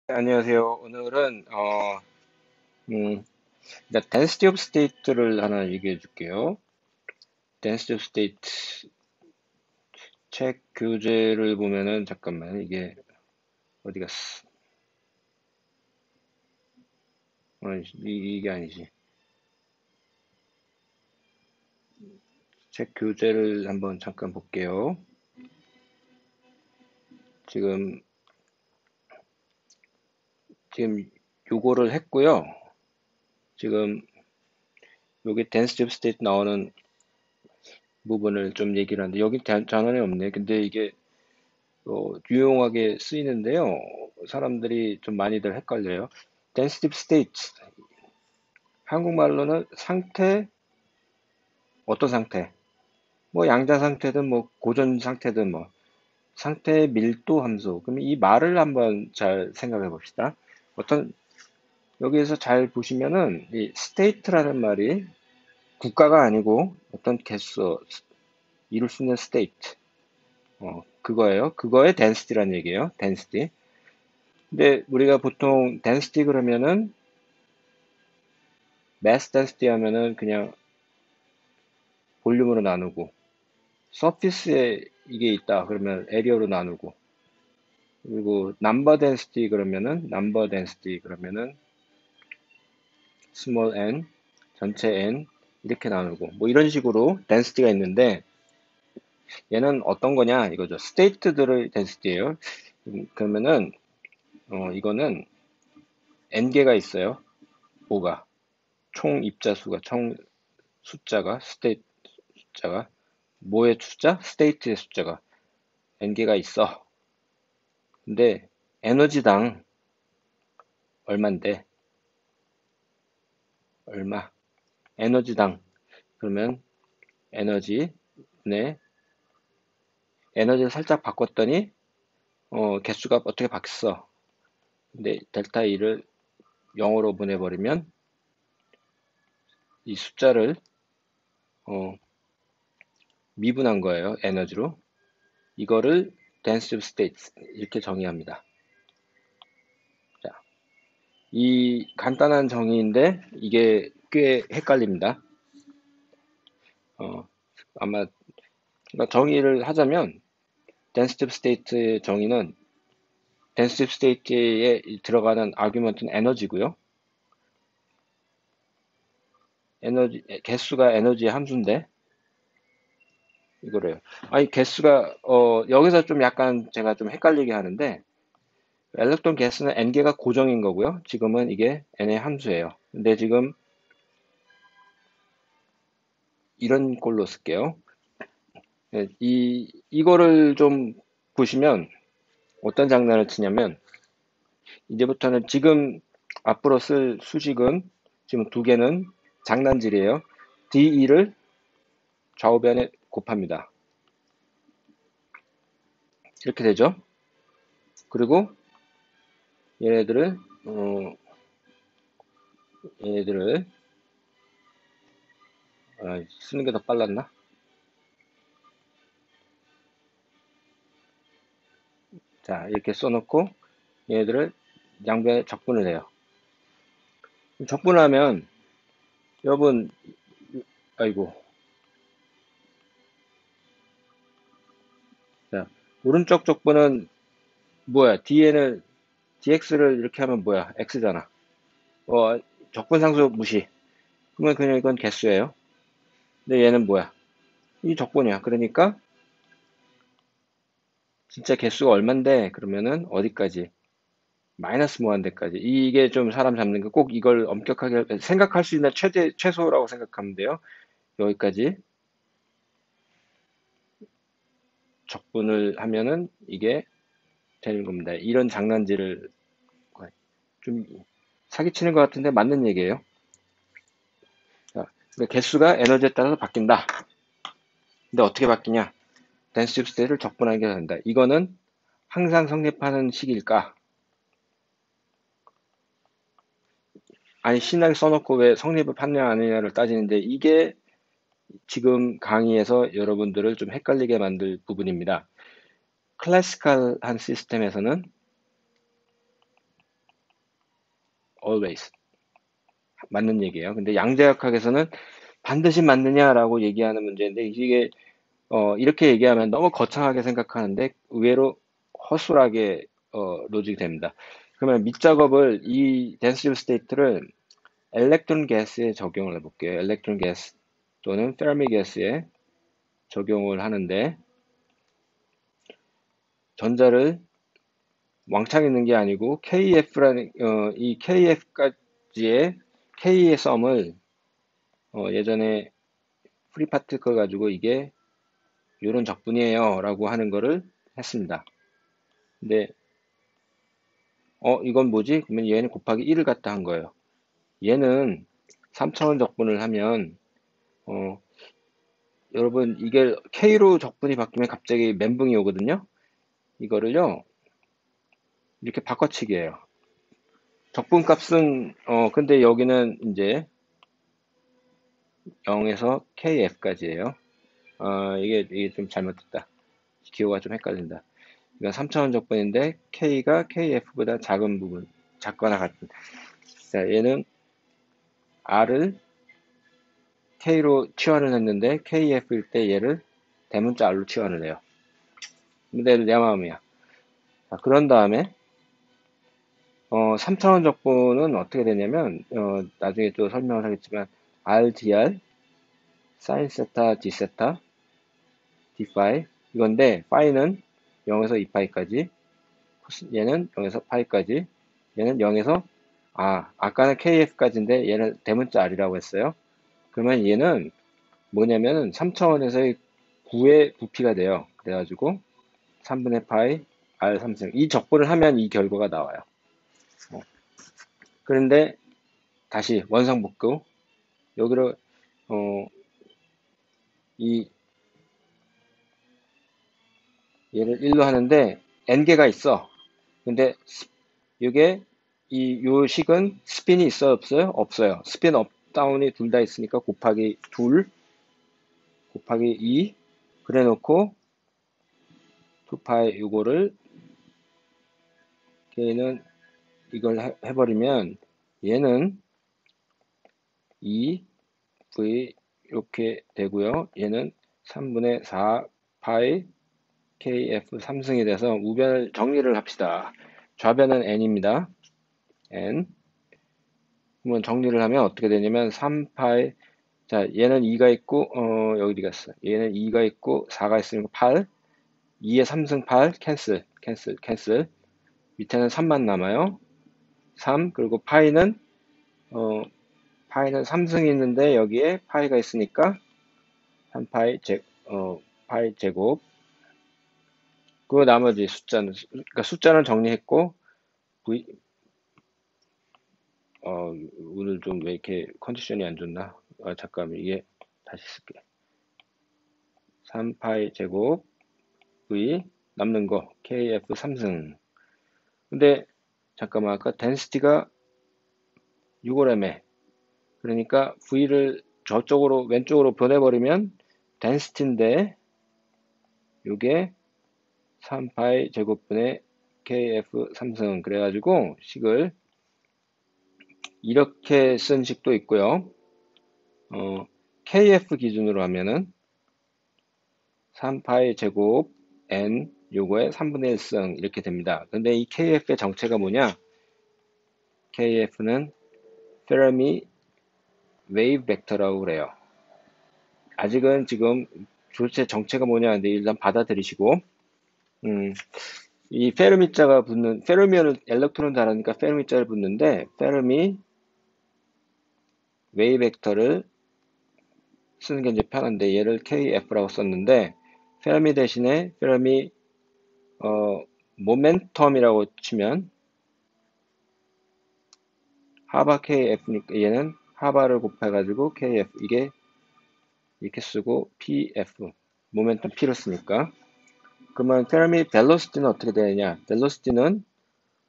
안녕하세요. 오늘은 음, density of state를 하나 얘기해 줄게요. density of state 책 교재를 보면은 잠깐만 이게 어디 갔어? 이게 아니지. 책 교재를 한번 잠깐 볼게요. 지금 지금 요거를 했고요. 지금 여기 density of state 나오는 부분을 좀 얘기를 하는데 여기 전원이 없네. 근데 이게 유용하게 쓰이는데요. 사람들이 좀 많이들 헷갈려요. density of state 한국말로는 상태, 어떤 상태? 뭐 양자 상태든 뭐 고전 상태든 뭐 상태의 밀도 함수. 그럼 이 말을 한번 잘 생각해 봅시다. 어떤 여기에서 잘 보시면은 이 state라는 말이 국가가 아니고 어떤 개수 이룰 수 있는 state. 그거예요. 그거의 density라는 얘기예요. density. 근데 우리가 보통 density 그러면은 mass density 하면은 그냥 볼륨으로 나누고 서피스에 이게 있다 그러면 에리어로 나누고 그리고 넘버 덴시티 그러면은 스몰 n 전체 n 이렇게 나누고 뭐 이런 식으로 덴시티가 있는데 얘는 어떤 거냐 이거죠. 스테이트들의 덴시티예요. 그러면은 이거는 n 개가 있어요. 뭐가 총 입자수가 총 숫자가 스테이트 숫자가 뭐의 숫자? 스테이트의 숫자가 n 개가 있어. 근데 에너지당 얼만데 얼마? 에너지당 그러면 에너지 네 에너지를 살짝 바꿨더니 개수가 어떻게 바뀌었어? 근데 델타 E를 0으로 보내버리면 이 숫자를 어, 미분한 거예요. 에너지로. 이거를 density of states 이렇게 정의합니다. 자, 이 간단한 정의인데 이게 꽤 헷갈립니다. 어, 아마 그러니까 정의를 하자면 density of state의 정의는 density of state에 들어가는 아규먼트는 에너지고요. 에너지 개수가 에너지의 함수인데 이거래요. 아니 개수가 여기서 좀 약간 제가 좀 헷갈리게 하는데 엘렉트론 개수는 n개가 고정인 거고요. 지금은 이게 n의 함수예요. 근데 지금 이런 꼴로 쓸게요. 네, 이거를 좀 보시면 어떤 장난을 치냐면 이제부터는 지금 앞으로 쓸 수식은 지금 두 개는 장난질이에요. D2를 좌우변에 곱합니다. 이렇게 되죠. 그리고 얘네들을 어, 얘네들을 쓰는 게 더 빨랐나? 자, 이렇게 써놓고 얘네들을 양변에 적분을 해요. 적분을 하면 여러분, 아이고, 자, 오른쪽 적분은 뭐야? dn을 dx를 이렇게 하면 뭐야? x잖아. 어, 적분상수 무시. 그러면 그냥 이건 개수예요. 근데 얘는 뭐야? 이 적분이야. 그러니까 진짜 개수가 얼만데 그러면은 어디까지? 마이너스 무한대까지. 이게 좀 사람 잡는 거 꼭 이걸 엄격하게 생각할 수 있는 최소라고 생각하면 돼요. 여기까지 적분을 하면은 이게 되는 겁니다. 이런 장난질을 좀 사기치는 것 같은데 맞는 얘기예요. 자, 근데 개수가 에너지에 따라서 바뀐다. 근데 어떻게 바뀌냐? 덴시티 오브 스테이트를 적분하게 된다. 이거는 항상 성립하는 식일까? 아니 신나게 써놓고 왜 성립을 판명하느냐를 따지는데 이게 지금 강의에서 여러분들을 좀 헷갈리게 만들 부분입니다. 클래시컬한 시스템에서는 always 맞는 얘기예요. 근데 양자역학에서는 반드시 맞느냐라고 얘기하는 문제인데 이게 이렇게 얘기하면 너무 거창하게 생각하는데 의외로 허술하게 로직이 됩니다. 그러면 밑작업을 이 densitive state를 엘렉트론 가스에 적용을 해볼게요. 엘렉트론 가스 또는 페르미 가스에 적용을 하는데 전자를 왕창 있는 게 아니고 KF라는 이 KF까지의 K의 썸을 예전에 프리파티클 가지고 이게 이런 적분이에요 라고 하는 거를 했습니다. 근데 이건 뭐지? 그러면 얘는 곱하기 1을 갖다 한 거예요. 얘는 3차원 적분을 하면 어, 여러분 이게 K로 적분이 바뀌면 갑자기 멘붕이 오거든요. 이거를요 이렇게 바꿔치기예요. 적분 값은 근데 여기는 이제 0에서 KF까지예요. 이게 좀 잘못됐다. 기호가 좀 헷갈린다. 이건 3차원 적분인데 K가 KF보다 작은 부분, 작거나 같은. 자, 얘는 R을 K로 치환을 했는데 KF일 때 얘를 대문자 R로 치환을 해요. 근데 내 마음이야. 자, 그런 다음에 3차원 적분은 어떻게 되냐면 나중에 또 설명을 하겠지만 RDR, sin 세타, d 세타, d 파이 이건데 파이는 0에서 2파이까지 얘는 0에서 파이까지 얘는 0에서 아까는 KF까지인데 얘는 대문자 R이라고 했어요. 그러면 얘는 뭐냐면은 3차원에서의 9의 부피가 돼요. 그래가지고 3분의 파이 R 3승 이 적분을 하면 이 결과가 나와요. 그런데 다시 원상복구 여기로 어, 이 얘를 1로 하는데 n개가 있어. 근데 이게 요 식은 스핀이 있어요, 없어요? 없어요. 스핀 업 다운이 둘 다 있으니까 곱하기 2 곱하기 2 그래 놓고 2파이 요거를 걔는 이걸 해버리면 얘는 2V 이렇게 되고요. 얘는 3분의 4 파이 KF 3승이 돼서 우변을 정리를 합시다. 좌변은 n입니다. n. 그러면 정리를 하면 어떻게 되냐면 3파이 자 얘는 2가 있고 여기 어디 갔어? 얘는 2가 있고 4가 있으니까 8 2의 3승 8 캔슬 밑에는 3만 남아요. 3 그리고 어, 파이는 3승이 있는데 여기에 파이가 있으니까 3파이 파이 제곱 그 나머지 그러니까 숫자는 정리했고 v 오늘 좀 왜 이렇게 컨디션이 안 좋나? 잠깐만 이게 다시 쓸게. 3파이 제곱 v 남는 거 kf 3승. 근데 잠깐만 아까 density가 6g에 그러니까 v를 저쪽으로 왼쪽으로 보내버리면 density인데 요게 3파이 제곱분의 kf 3승 그래가지고 식을 이렇게 쓴 식도 있고요. kf 기준으로 하면은 3파이 제곱 n 요거에 3분의 1승 이렇게 됩니다. 근데 이 kf의 정체가 뭐냐? kf는 페르미 웨이브 벡터라고 그래요. 아직은 지금 도대체 정체가 뭐냐 근데 일단 받아들이시고 이 페르미자가 붙는 페르미는 엘렉트론 다르니까 페르미자를 붙는데 페르미 웨이브 벡터를 쓰는 게 이제 편한데 얘를 KF라고 썼는데 페르미 대신에 페르미 모멘텀이라고 치면 하바 KF니까 얘는 하바를 곱해가지고 KF 이게 이렇게 쓰고 PF 모멘텀 P를 쓰니까 그러면 페르미 벨로시티는 어떻게 되느냐 벨로시티는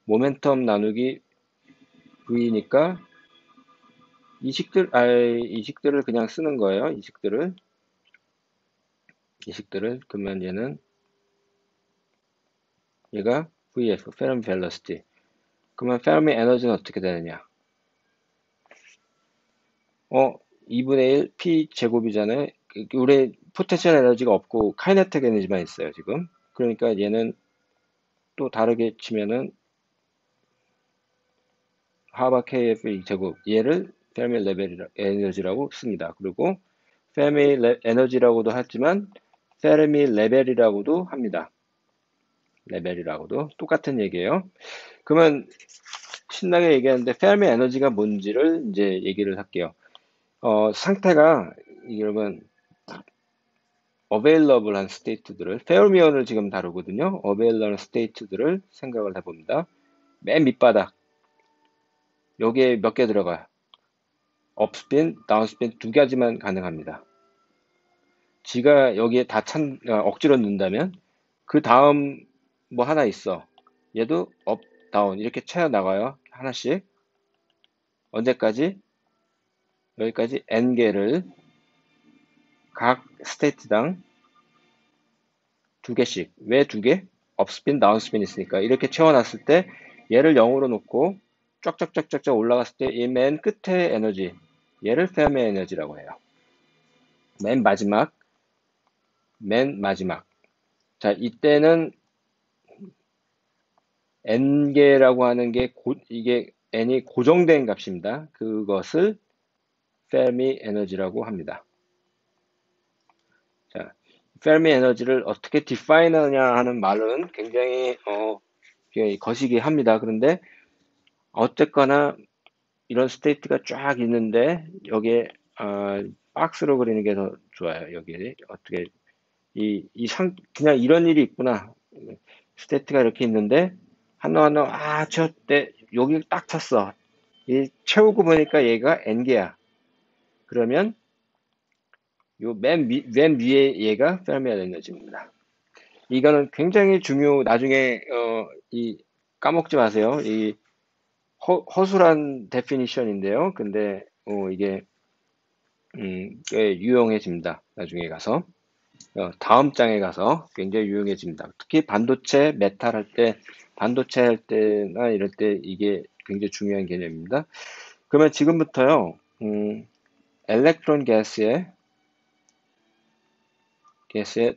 모멘텀 나누기 V니까 이식들을 그냥 쓰는 거예요. 이식들을 그러면 얘가 VF 페르미 벨로시티 그러면 페르미 에너지는 어떻게 되느냐 어, 2분의 1 P 제곱이잖아요. 우리 포텐셜 에너지가 없고 카이네틱 에너지만 있어요, 지금. 그러니까 얘는 또 다르게 치면은 하바 KF 제곱 얘를 페르미 레벨 에너지라고 씁니다. 그리고 페르미 에너지라고도 하지만 페르미 레벨이라고도 합니다. 레벨이라고도 똑같은 얘기예요. 그러면 신나게 얘기하는데 페르미 에너지가 뭔지를 이제 얘기를 할게요. 상태가 여러분 어베일러블한 스테이트들을 페르미온을 지금 다루거든요. 어베일러블한 스테이트들을 생각을 해봅니다. 맨 밑바닥 여기에 몇 개 들어가요? 업스핀, 다운스핀 두 가지만 가능합니다. 지가 여기에 다 억지로 넣는다면 그 다음 뭐 하나 있어. 얘도 업, 다운 이렇게 채워 나가요. 하나씩. 언제까지? 여기까지 n개를 각 스테이트당 두 개씩. 왜 두 개? 업스핀, 다운스핀 있으니까. 이렇게 채워놨을 때 얘를 0으로 놓고 쫙쫙쫙쫙쫙 올라갔을 때 이 맨 끝에 에너지, 얘를 페르미 에너지라고 해요. 맨 마지막, 맨 마지막. 자, 이때는 n개라고 하는 게 이게 n이 고정된 값입니다. 그것을 페르미 에너지라고 합니다. 자, 페르미 에너지를 어떻게 define 하느냐 하는 말은 굉장히 거시기 합니다. 그런데 어쨌거나 이런 스테이트가 쫙 있는데 여기에 박스로 그리는 게 더 좋아요. 여기 어떻게 그냥 이런 일이 있구나. 스테이트가 이렇게 있는데 하나하나 채웠대. 여기 딱 찼어. 이 채우고 보니까 얘가 n개야. 그러면 요 맨 위에 얘가 페르미 에너지입니다. 이거는 굉장히 나중에 이 까먹지 마세요. 이 허술한 데피니션인데요. 근데 이게 꽤 유용해집니다. 나중에 가서 다음 장에 가서 굉장히 유용해집니다. 특히 반도체 메탈 할 때, 반도체 할 때나 이럴 때 이게 굉장히 중요한 개념입니다. 그러면 지금부터요, 엘렉트론 가스의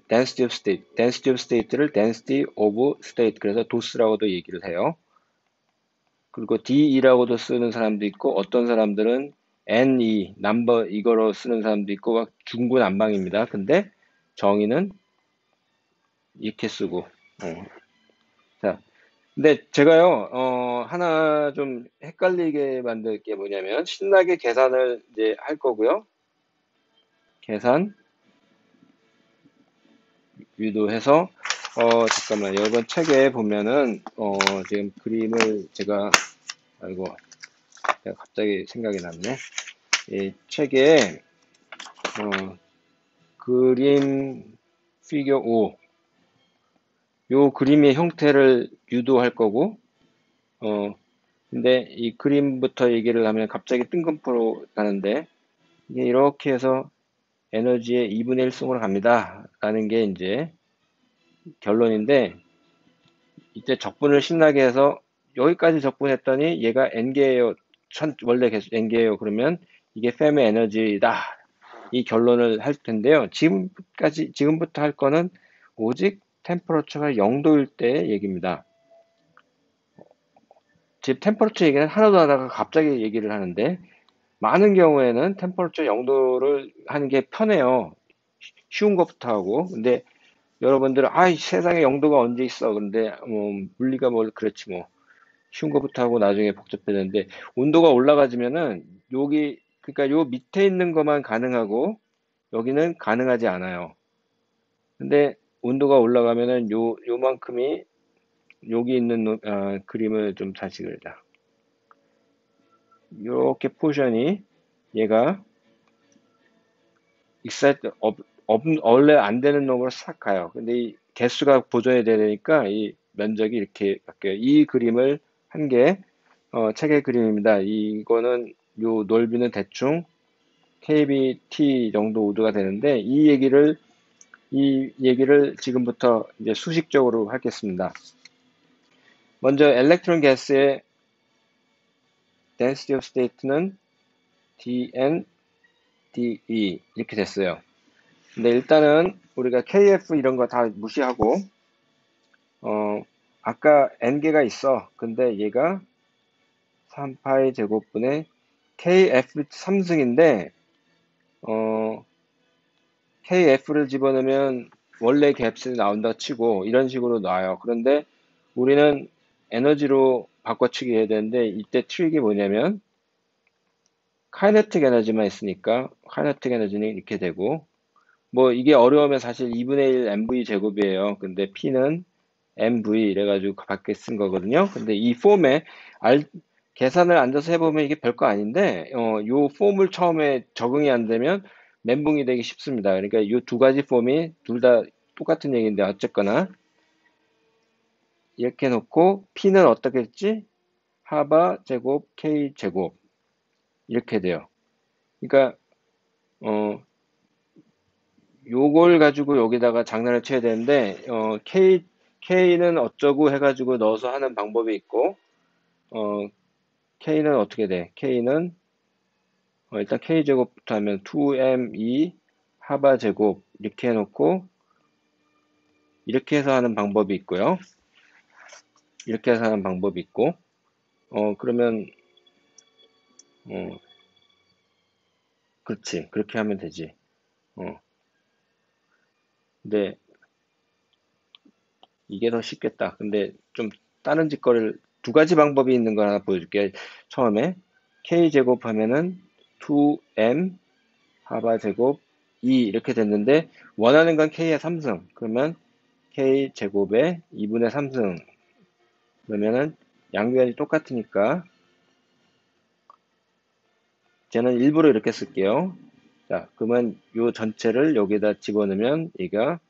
density of state, density of state를 density of state, 그래서 도스라고도 얘기를 해요. 그리고 DE라고도 쓰는 사람도 있고, 어떤 사람들은 NE, 넘버 이거로 쓰는 사람도 있고, 막 중구난방입니다. 근데 정의는 이렇게 쓰고, 자, 근데 제가요, 하나 좀 헷갈리게 만들 게 뭐냐면, 신나게 계산을 이제 할 거고요. 계산, 유도해서, 잠깐만요. 이번 책에 보면은, 지금 그림을 아이고, 제가 갑자기 생각이 났네. 이 책에, 그림 피겨 5, 요 그림의 형태를 유도할 거고, 어, 근데 이 그림부터 얘기를 하면 갑자기 뜬금포로 가는데, 이게 이렇게 해서 에너지의 2분의 1승으로 갑니다. 라는 게 이제 결론인데, 이때 적분을 신나게 해서 여기까지 적분했더니 얘가 n개예요. 원래 계속 n개예요. 그러면 이게 팸의 에너지다. 이 결론을 할 텐데요. 지금부터 할 거는 오직 템퍼러처가 0도일 때 얘기입니다. 지금 템퍼러처 얘기는 하나도 안 하다가 갑자기 얘기를 하는데, 많은 경우에는 템퍼러처 0도를 하는 게 편해요. 쉬운 것부터 하고. 근데 여러분들은, 세상에 0도가 언제 있어. 근데, 물리가 뭘, 그렇지 뭐. 쉬운 것부터 하고 나중에 복잡해졌는데, 온도가 올라가지면은, 그러니까 요 밑에 있는 것만 가능하고, 여기는 가능하지 않아요. 근데, 온도가 올라가면은, 요만큼이, 여기 있는, 그림을 좀 다시 그리자. 요렇게 포션이, 얘가, 익사이트, 원래 안 되는 놈으로 싹 가요. 근데 이 개수가 보존이 되니까 이 면적이 이렇게 바뀌어요. 이 그림을 한 게, 책의 그림입니다. 이거는 요 넓이는 대충 kbt 정도 우드가 되는데 이 얘기를 지금부터 이제 수식적으로 하겠습니다. 먼저 엘렉트론 가스의 density of state는 dn DE 이렇게 됐어요. 근데 일단은 우리가 KF 이런 거 다 무시하고 아까 n개가 있어. 근데 얘가 3파이 제곱분의 KF 3승인데 KF를 집어넣으면 원래 값이 나온다 치고 이런 식으로 나와요. 그런데 우리는 에너지로 바꿔치기 해야 되는데 이때 트릭이 뭐냐면 카이네틱 에너지만 있으니까 카이네틱 에너지는 이렇게 되고 뭐 이게 어려우면 사실 2분의 1 mv 제곱이에요. 근데 P는 mv 이래가지고 밖에 쓴 거거든요. 근데 이 폼에 계산을 앉아서 해보면 이게 별거 아닌데 요 폼을 처음에 적응이 안 되면 멘붕이 되기 쉽습니다. 그러니까 이 두 가지 폼이 둘 다 똑같은 얘기인데 어쨌거나 이렇게 놓고 P는 어떻게 했지? 하바 제곱 K 제곱 이렇게 돼요. 그러니까 요걸 가지고 여기다가 장난을 쳐야 되는데 K는 어쩌고 해가지고 넣어서 하는 방법이 있고 K는 어떻게 돼? K는 일단 K제곱부터 하면 2m2 하바 제곱 이렇게 해놓고 이렇게 해서 하는 방법이 있고요. 이렇게 해서 하는 방법이 있고 그러면 그렇지 그렇게 하면 되지. 근데 이게 더 쉽겠다. 근데 좀 다른 짓거리를 두 가지 방법이 있는 걸 하나 보여줄게. 처음에 K제곱 하면은 2m 하바 제곱 2 이렇게 됐는데 원하는 건 K의 3승. 그러면 K제곱에 2분의 3승. 그러면은 양변이 똑같으니까 저는 일부러 이렇게 쓸게요. 자, 그러면 요 전체를 여기다 집어넣으면 얘가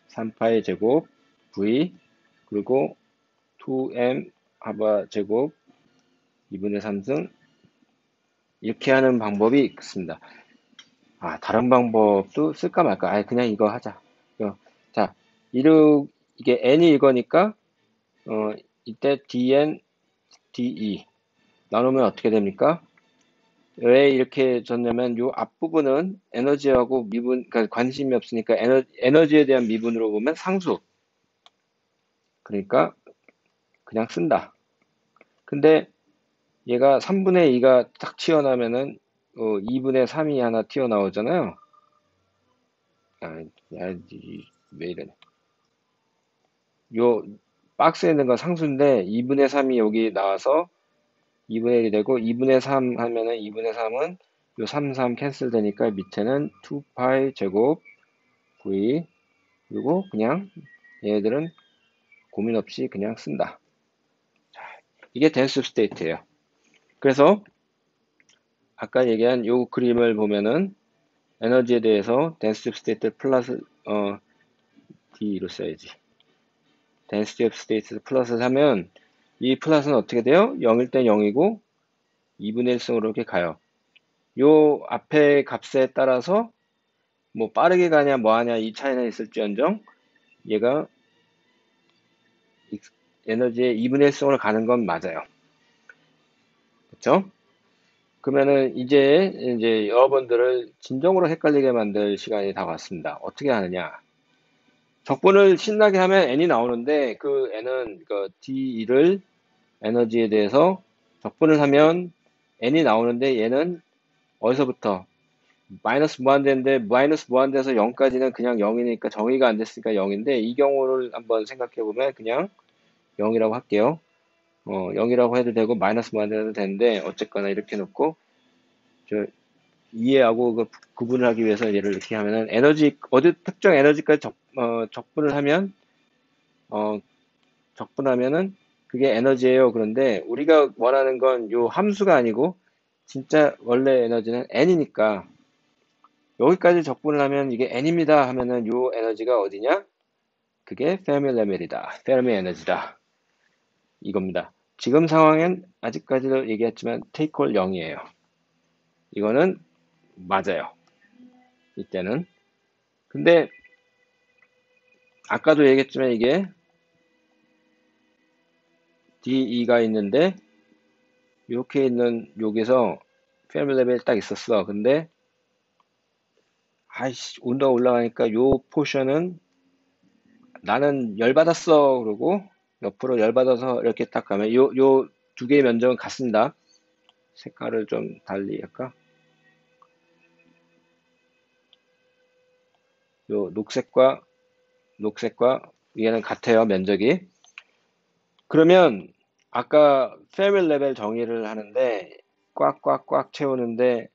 3파의 제곱 V 그리고 2m 하바 제곱 2분의 3승 이렇게 하는 방법이 있습니다. 다른 방법도 쓸까 말까? 그냥 이거 하자. 자, 이게 n이 이거니까 이때 dn de 나누면 어떻게 됩니까? 왜 이렇게 줬냐면 요 앞부분은 에너지하고 미분, 그러니까 관심이 없으니까 에너지에 대한 미분으로 보면 상수. 그러니까 그냥 쓴다. 근데 얘가 3분의 2가 딱 튀어나오면은 2분의 3이 하나 튀어나오잖아요. 왜 이러냐. 요 박스에 있는 건 상수인데 2분의 3이 여기 나와서 2분의 1이 되고 2분의 3 하면은 2분의 3은 요 3, 3 캔슬 되니까 밑에는 2파이 제곱 v 그리고 그냥 얘네들은 고민 없이 그냥 쓴다. 이게 dense state예요. 그래서 아까 얘기한 요 그림을 보면은 에너지에 대해서 density of state 플러스 D로 써야지. density of state 플러스 하면 이 플러스는 어떻게 돼요? 0일 때 0이고 2분의 1승으로 이렇게 가요. 요 앞에 값에 따라서 뭐 빠르게 가냐 뭐 하냐 이 차이는 있을지언정 얘가 에너지의 2분의 1승으로 가는 건 맞아요. 그렇죠? 그러면은 이제 여러분들을 진정으로 헷갈리게 만들 시간이 다 왔습니다. 어떻게 하느냐? 적분을 신나게 하면 n이 나오는데 그 n은 그 d를 에너지에 대해서 적분을 하면 n이 나오는데 얘는 어디서부터 마이너스 무한대인데 마이너스 무한대에서 0까지는 그냥 0이니까 정의가 안 됐으니까 0인데 이 경우를 한번 생각해 보면 그냥 0이라고 할게요. 0이라고 해도 되고 마이너스 무한대도 되는데 어쨌거나 이렇게 놓고 저 이해하고 그 구분을 하기 위해서 얘를 이렇게 하면은 에너지 어디 특정 에너지까지 적분을 하면 적분하면은 그게 에너지예요. 그런데 우리가 원하는 건 요 함수가 아니고 진짜 원래 에너지는 n이니까 여기까지 적분을 하면 이게 n입니다 하면은 요 에너지가 어디냐? 그게 페르미 레벨이다. 페르미 에너지다. 이겁니다. 지금 상황엔 아직까지도 얘기했지만 테이크홀 0이에요. 이거는 맞아요. 이때는. 근데 아까도 얘기했지만 이게 DE가 있는데 이렇게 있는 여기서 페르미 레벨이 딱 있었어. 근데 아이씨, 온도가 올라가니까 요 포션은 나는 열받았어. 그러고 옆으로 열받아서 이렇게 딱 가면 요 두 개의 면적은 같습니다. 색깔을 좀 달리 할까? 요 녹색과 얘는 같아요, 면적이. 그러면 아까 페밀 레벨 정의를 하는데 꽉꽉꽉 채우는데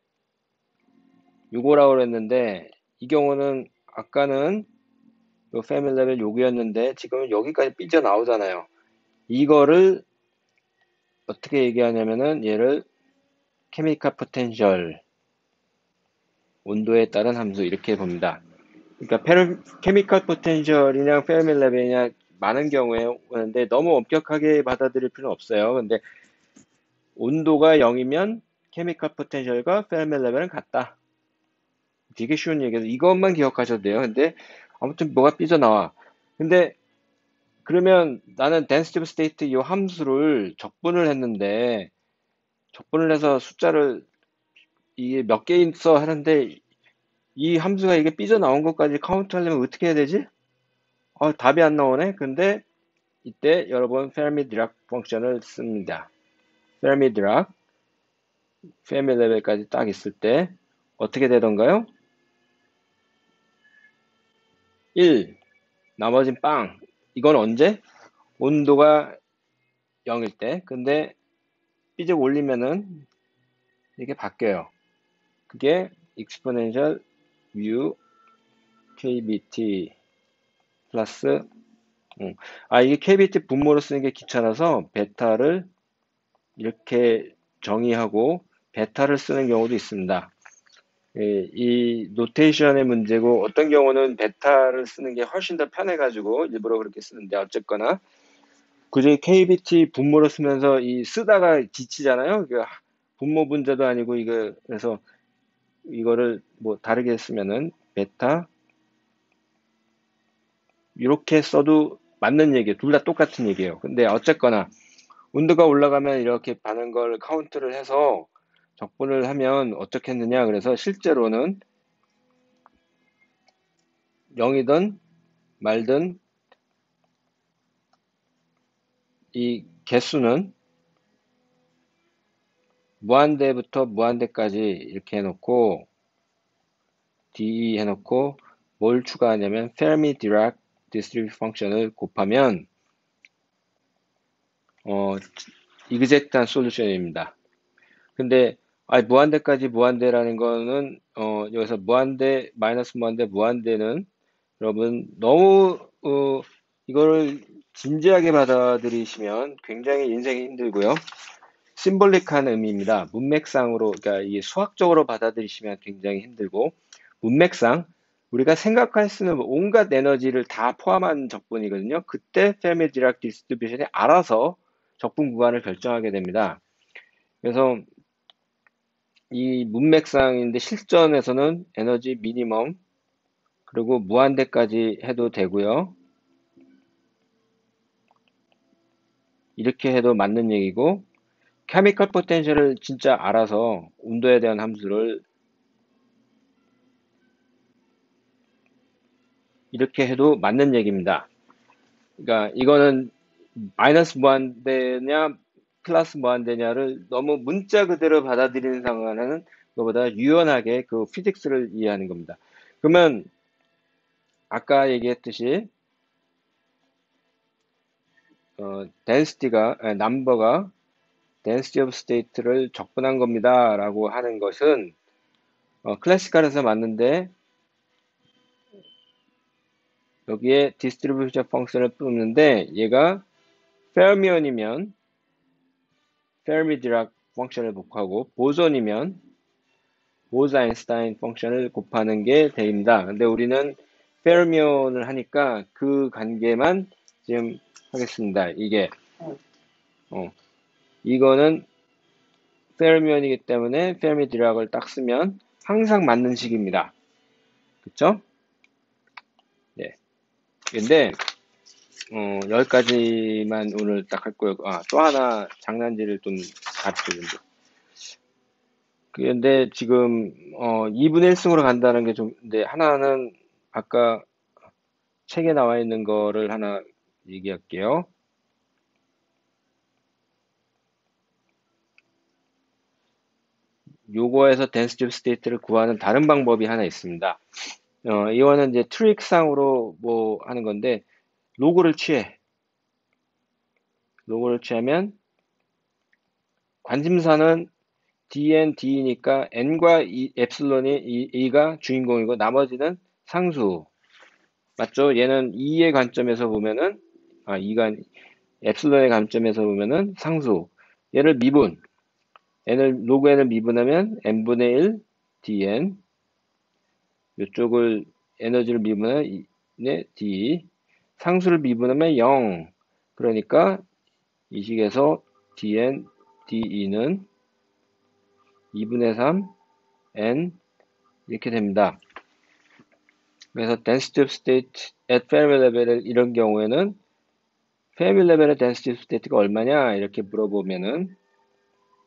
요거라고 그랬는데 이 경우는 아까는 요 페밀 레벨 요구였는데 지금은 여기까지 삐져나오잖아요. 이거를 어떻게 얘기하냐면은 얘를 케미컬 포텐셜 온도에 따른 함수 이렇게 봅니다. 그러니까 케미컬 포텐셜이냐 페르미 레벨이냐 많은 경우에 오는데 너무 엄격하게 받아들일 필요는 없어요. 근데 온도가 0이면 케미컬 포텐셜과 페르미 레벨은 같다. 되게 쉬운 얘기에서 이것만 기억하셔도 돼요. 근데 아무튼 뭐가 삐져나와. 근데 그러면 나는 density of state 이 함수를 적분을 했는데 적분을 해서 숫자를 이게 몇 개 있어 하는데 이 함수가 이게 삐져나온 것까지 카운트 하려면 어떻게 해야 되지? 답이 안 나오네. 근데 이때 여러분 페르미 디락 펑션을 씁니다. 페르미 디락 페르미 레벨까지 딱 있을 때 어떻게 되던가요? 1. 나머진 빵. 이건 언제? 온도가 0일 때. 근데 삐죽 올리면은 이게 바뀌어요. 그게 exponential mu kbt 플러스 이게 kbt 분모로 쓰는 게 귀찮아서 베타를 이렇게 정의하고 베타를 쓰는 경우도 있습니다. 이 노테이션의 문제고 어떤 경우는 베타를 쓰는 게 훨씬 더 편해가지고 일부러 그렇게 쓰는데 어쨌거나 굳이 KBT 분모로 쓰면서 이 쓰다가 지치잖아요. 분모 분자도 아니고 이거 그래서 이거를 뭐 다르게 쓰면은 베타 이렇게 써도 맞는 얘기예요. 둘 다 똑같은 얘기예요. 근데 어쨌거나 온도가 올라가면 이렇게 반응 걸 카운트를 해서 적분을 하면 어떻게 했느냐. 그래서 실제로는 0이든 말든 이 개수는 무한대부터 무한대까지 이렇게 해놓고 d 해놓고 뭘 추가하냐면 페르미 디락 디스트리뷰 펑션을 곱하면 이그젝트한 솔루션입니다. 근데 무한대까지 무한대라는 거는 여기서 무한대 마이너스 무한대 무한대는 여러분 너무 이거를 진지하게 받아들이시면 굉장히 인생이 힘들고요. 심볼릭한 의미입니다. 문맥상으로 그러니까 이게 수학적으로 받아들이시면 굉장히 힘들고 문맥상 우리가 생각할 수 있는 온갖 에너지를 다 포함한 적분이거든요. 그때 페르미 디락 디스트리뷰션이 알아서 적분 구간을 결정하게 됩니다. 그래서 이 문맥상인데 실전에서는 에너지 미니멈 그리고 무한대까지 해도 되고요. 이렇게 해도 맞는 얘기고 케미컬 포텐셜을 진짜 알아서 온도에 대한 함수를 이렇게 해도 맞는 얘기입니다. 그러니까 이거는 마이너스 무한대냐 플러스 무한대냐를 너무 문자 그대로 받아들이는 상황에는 그거보다 유연하게 그 피직스를 이해하는 겁니다. 그러면 아까 얘기했듯이 넘버가 density of state를 적분한 겁니다 라고 하는 것은 클래시컬에서 맞는데 여기에 디스트리뷰션 펑션을 뽑는데 얘가 페르미온이면 페르미 디락 펑션을 곱하고 보존이면 보즈-아인슈타인 펑션을 곱하는 게 됩니다. 근데 우리는 페르미온을 하니까 그 관계만 지금 하겠습니다. 이거는 페르미온이기 때문에 페르미 디락을 딱 쓰면 항상 맞는 식입니다. 그쵸? 네. 근데 여기까지만 오늘 딱 할 거예요. 또 하나 장난질을 좀 가르쳐 준다. 근데 지금 2분의 1승으로 간다는 게 좀, 근데 하나는 아까 책에 나와 있는 거를 하나 얘기할게요. 요거에서 density of state를 구하는 다른 방법이 하나 있습니다. 이거는 이제 트릭상으로 뭐 하는 건데, 로그를 취해. 로그를 취하면 관심사는 dn, d니까 n과 epsilon이 e가 주인공이고 나머지는 상수. 맞죠? 얘는 e의 관점에서 보면은, e가 epsilon의 관점에서 보면은 상수. 얘를 미분. 로그 n을 미분하면 n분의 1 dn. 이쪽을 에너지를 미분하면 d. 상수를 미분하면 0. 그러니까 이 식에서 dn, de는 2분의 3 n 이렇게 됩니다. 그래서 density of state at Fermi level 이런 경우에는 Fermi level의 density of state가 얼마냐 이렇게 물어보면은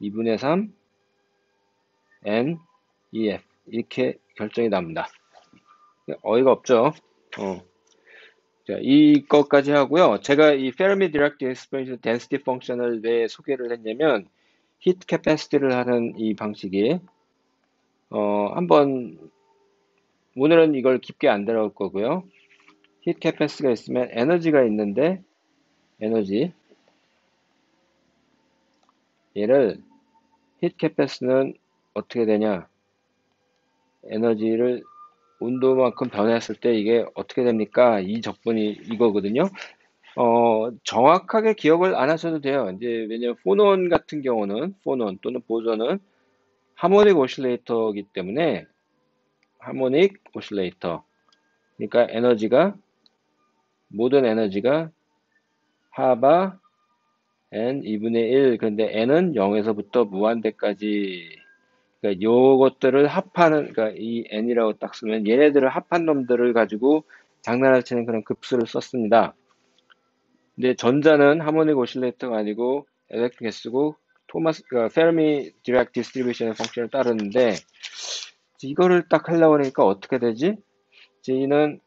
2분의 3 n ef 이렇게 결정이 납니다. 어이가 없죠. 자, 이것까지 하고요. 제가 이 Fermi Dirac Exponential Density Function을 왜 소개를 했냐면 Heat Capacity를 하는 이 방식이 한번 오늘은 이걸 깊게 안 들어갈 거고요. Heat Capacity가 있으면 에너지가 있는데 에너지 얘를 Heat Capacity는 어떻게 되냐? 에너지를 온도만큼 변했을 때 이게 어떻게 됩니까? 이 적분이 이거거든요. 정확하게 기억을 안 하셔도 돼요. 이제, 왜냐면, 포논 같은 경우는, 포논 또는 보존은 하모닉 오실레이터이기 때문에, 하모닉 오실레이터. 그러니까 모든 에너지가 하바 n 2분의 1. 근데 n은 0에서부터 무한대까지. 그러니까 요것들을 합하는, 그러니까 이 n이라고 딱 쓰면 얘네들을 합한 놈들을 가지고 장난을 치는 그런 급수를 썼습니다. 근데 전자는 하모닉 오실레이터가 아니고 엘렉트릭 개수고 그러니까 페르미 디락 디스트리뷰션의 펑션을 따르는데 이거를 딱 하려고 하니까 어떻게 되지? J는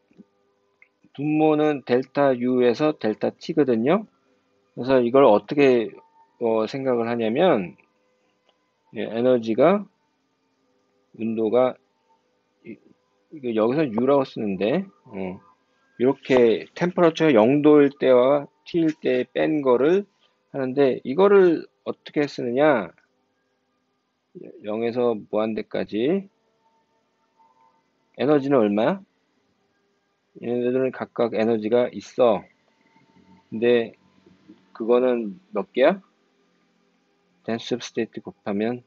분모는 델타 U에서 델타 T거든요. 그래서 이걸 어떻게 생각을 하냐면 에너지가 온도가 이거 여기서 U라고 쓰는데 이렇게 템퍼러처가 0도일 때와 T일 때 뺀 거를 하는데 이거를 어떻게 쓰느냐 0에서 무한대까지 에너지는 얼마야? 얘네들은 각각 에너지가 있어. 근데 그거는 몇 개야? density of state 곱하면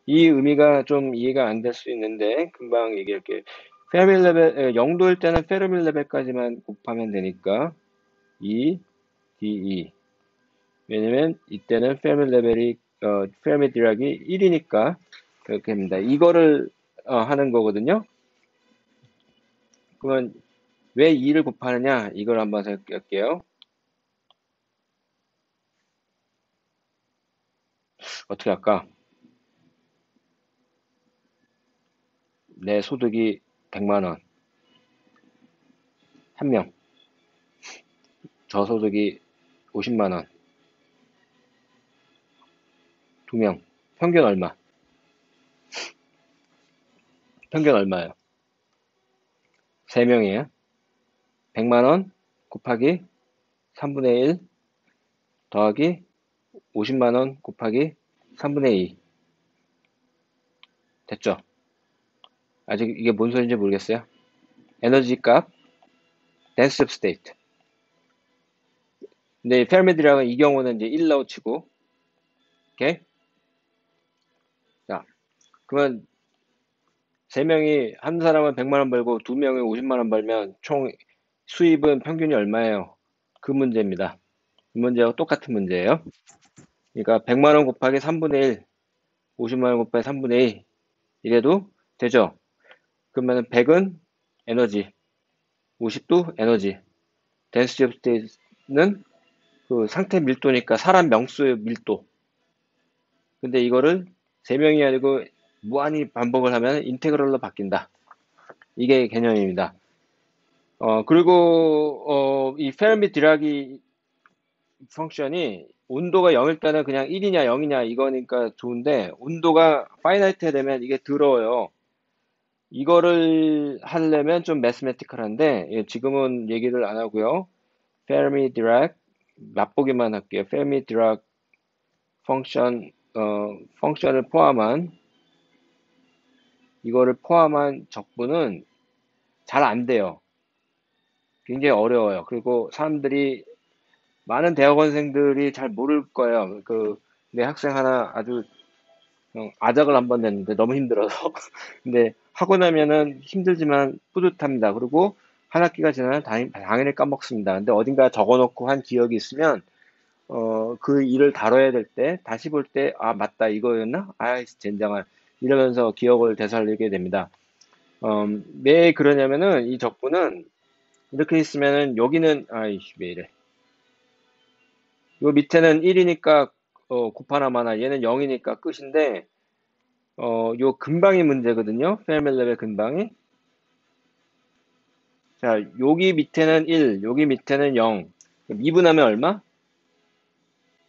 이 의미가 좀 이해가 안 될 수 있는데 금방 얘기할게. 페르미 레벨 0도일 때는 페르미 레벨까지만 곱하면 되니까 2 dE 왜냐면 이때는 페르미 레벨이 페르미 디락이 1이니까 그렇게 됩니다. 이거를 하는 거거든요. 그러면 왜 2를 곱하느냐 이걸 한번 생각할게요. 어떻게 할까? 내 소득이 100만 원, 한 명. 저소득이 50만 원, 두 명. 평균 얼마? 평균 얼마예요? 세 명이에요. 100만 원 곱하기 3분의 1 더하기 50만 원 곱하기 3분의 2. 됐죠? 아직 이게 뭔 소리인지 모르겠어요. 에너지 값, density of state. 근데 페르미드락은 이 경우는 이제 1라고 치고, 오케이? 자, 그러면 세 명이 한 사람은 100만 원 벌고 두 명이 50만 원 벌면 총 수입은 평균이 얼마예요? 그 문제입니다. 이 문제하고 똑같은 문제예요. 그러니까 100만 원 곱하기 3분의 1, 50만 원 곱하기 3분의 2 이래도 되죠? 그러면 100은 에너지, 50도 에너지, density of state는 그 상태 밀도니까 사람 명수의 밀도. 근데 이거를 3명이 아니고 무한히 반복을 하면 인테그럴로 바뀐다. 이게 개념입니다. 그리고 이 페르미 디라기 펑션이 온도가 0일 때는 그냥 1이냐 0이냐 이거니까 좋은데 온도가 파이나이트 되면 이게 더러워요. 이거를 하려면 좀 매스매티컬한데 예, 지금은 얘기를 안 하고요. 페르미 디락 맛보기만 할게요. 페르미 디락 펑션 펑션을 포함한 이거를 포함한 적분은 잘 안 돼요. 굉장히 어려워요. 그리고 사람들이 많은 대학원생들이 잘 모를 거예요. 내 학생 하나 아주 아작을 한번 냈는데 너무 힘들어서. 근데 하고 나면은 힘들지만 뿌듯합니다. 그리고 한 학기가 지나면 당연히 까먹습니다. 근데 어딘가 적어놓고 한 기억이 있으면 그 일을 다뤄야 될 때, 다시 볼 때, 아, 맞다, 이거였나? 아이, 젠장한. 이러면서 기억을 되살리게 됩니다. 왜 그러냐면은, 이 적분은, 이렇게 있으면은, 여기는, 아이씨, 왜 이래. 요 밑에는 1이니까, 곱하나마나, 얘는 0이니까 끝인데, 요 근방이 문제거든요. 페르밀레벨 근방이. 자, 여기 밑에는 1, 여기 밑에는 0. 미분하면 얼마?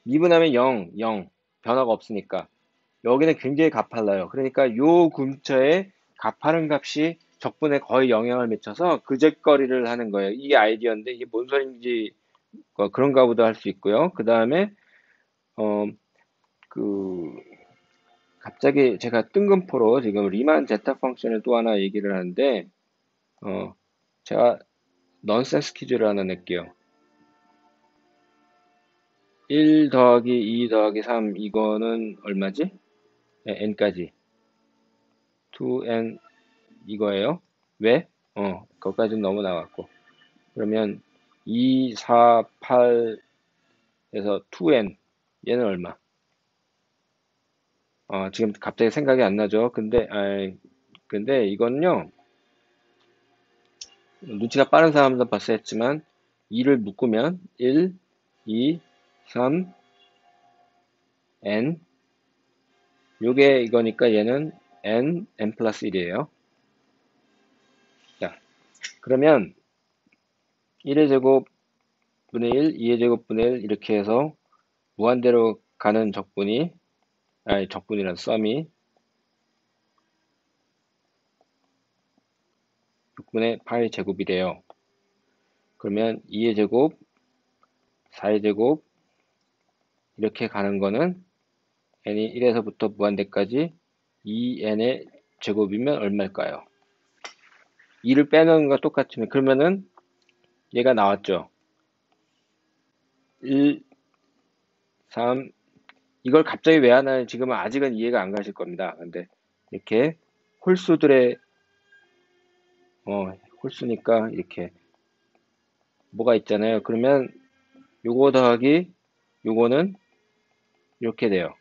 미분하면 0, 0. 변화가 없으니까. 여기는 굉장히 가팔라요. 그러니까 요 근처에 가파른 값이 적분에 거의 영향을 미쳐서 그적거리를 하는 거예요. 이게 아이디어인데 이게 뭔 소린지 그런가 보다 할 수 있고요. 그 다음에 어, 그 갑자기 제가 뜬금포로 지금 리만 제타 펑션을 또 하나 얘기를 하는데 어, 제가 넌센스 퀴즈를 하나 낼게요. 1 더하기 2 더하기 3 이거는 얼마지? 네, n까지 2n 이거예요. 왜? 거기까지는 너무 나왔고. 그러면 2, 4, 8에서 2n. 얘는 얼마? 지금 갑자기 생각이 안 나죠? 근데 이건요, 눈치가 빠른 사람도 벌써 했지만, 2를 묶으면 1, 2, 3, n. 요게 이거니까 얘는 n 플러스 1이에요. 자, 그러면 1의 제곱 분의 1, 2의 제곱 분의 1 이렇게 해서 무한대로 가는 적분이란 썸이 6분의 파이 제곱이래요. 그러면 2의 제곱, 4의 제곱 이렇게 가는 거는 n이 1에서부터 무한대까지 2n의 제곱이면 얼마일까요? 2를 빼는 거 똑같으면 그러면은 얘가 나왔죠. 1, 3 이걸 갑자기 왜 하나 지금은 아직은 이해가 안 가실 겁니다. 근데 이렇게 홀수들의 홀수니까 이렇게 뭐가 있잖아요. 그러면 요거 더하기 요거는 이렇게 돼요.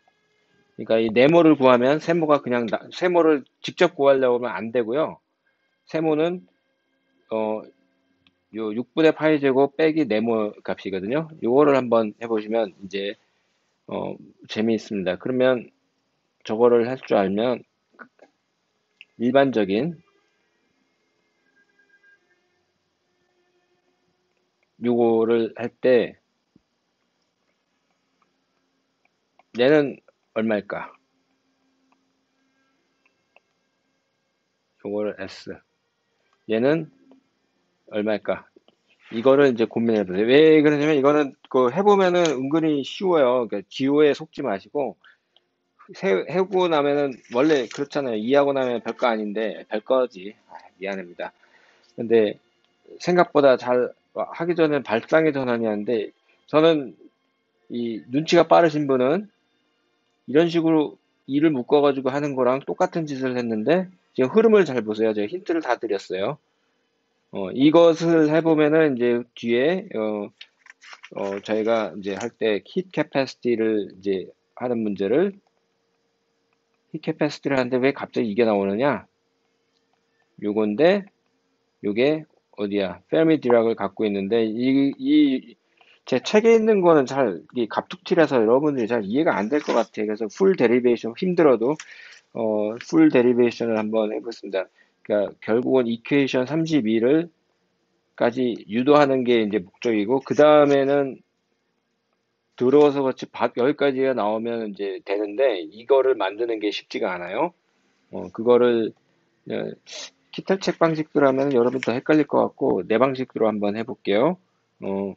그러니까 이 네모를 구하면 세모가 그냥 세모를 직접 구하려고 하면 안 되고요. 세모는 요 6분의 파이 제곱 빼기 네모 값이거든요. 요거를 한번 해보시면 이제 재미있습니다. 그러면 저거를 할 줄 알면 일반적인 요거를 할 때 얘는 얼마일까? 요거를 S 얘는 얼마일까? 이거를 이제 고민해 보세요. 왜 그러냐면 이거는 그 해보면은 은근히 쉬워요. 그러니까 기호에 속지 마시고 해고 나면은 원래 그렇잖아요. 이해하고 나면 별거 아닌데 별거지. 미안합니다. 근데 생각보다 잘 하기 전에 발상의 전환이 하는데 저는 이 눈치가 빠르신 분은 이런 식으로 일을 묶어가지고 하는 거랑 똑같은 짓을 했는데 지금 흐름을 잘 보세요. 제가 힌트를 다 드렸어요. 이것을 해보면은 이제 뒤에 저희가 이제 할 때 킷 캐패시티를 이제 하는 문제를 킷 캐패시티를 하는데 왜 갑자기 이게 나오느냐? 요건데 요게 어디야? 페르미 디락을 갖고 있는데 제 책에 있는 거는 이 갑툭튀라서 여러분들이 잘 이해가 안 될 것 같아요. 그래서 풀 데리베이션 힘들어도 풀 데리베이션을 한번 해보겠습니다. 그러니까 결국은 이퀘이션 32를 까지 유도하는 게 이제 목적이고, 그 다음에는 들어서 그렇지 여기까지가 나오면 이제 되는데, 이거를 만드는 게 쉽지가 않아요. 그거를 어, 키탈책 방식으로 하면 여러분 더 헷갈릴 것 같고, 내 방식으로 한번 해볼게요. 어,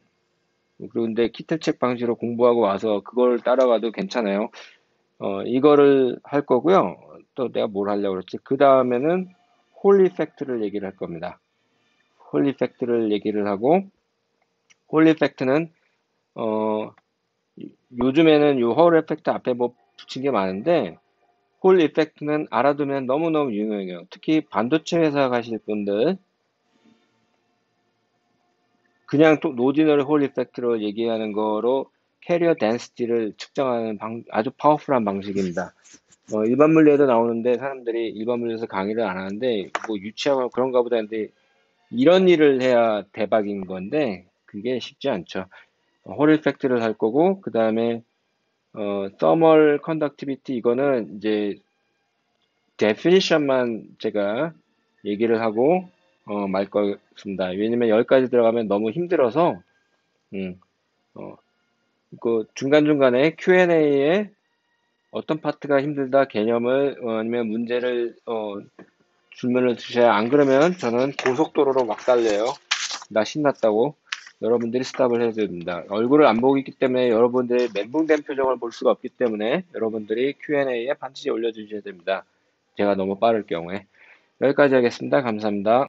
그런데 키탈책 방식으로 공부하고 와서 그걸 따라가도 괜찮아요. 이거를 할 거고요. 또 내가 뭘 하려고 그랬지? 그 다음에는 홀 이펙트를 얘기를 할 겁니다. 홀 이펙트를 얘기를 하고, 홀 이펙트는 어, 요즘에는 홀 이펙트 앞에 뭐 붙인 게 많은데, 홀 이펙트는 알아두면 너무너무 유용해요. 특히 반도체 회사 가실 분들, 그냥 또 노디널 홀 이펙트로 얘기하는 거로 캐리어 덴시티를 측정하는 아주 파워풀한 방식입니다. 일반 물리에도 나오는데 사람들이 일반 물리에서 강의를 안 하는데 뭐 유치하고 그런가 보다 했는데, 이런 일을 해야 대박인 건데 그게 쉽지 않죠. 홀 이펙트를 할 거고, 그 다음에 thermal conductivity, 이거는 이제 definition만 제가 얘기를 하고 말 거습니다. 왜냐면 여기까지 들어가면 너무 힘들어서. 음, 어, 그 중간중간에 Q&A에 어떤 파트가 힘들다 개념을 아니면 문제를 질문을 주셔야, 안 그러면 저는 고속도로로 막 달려요. 나 신났다고. 여러분들이 스탑을 해야 됩니다. 얼굴을 안 보고 있기 때문에 여러분들의 멘붕된 표정을 볼 수가 없기 때문에 여러분들이 Q&A에 반드시 올려주셔야 됩니다. 제가 너무 빠를 경우에. 여기까지 하겠습니다. 감사합니다.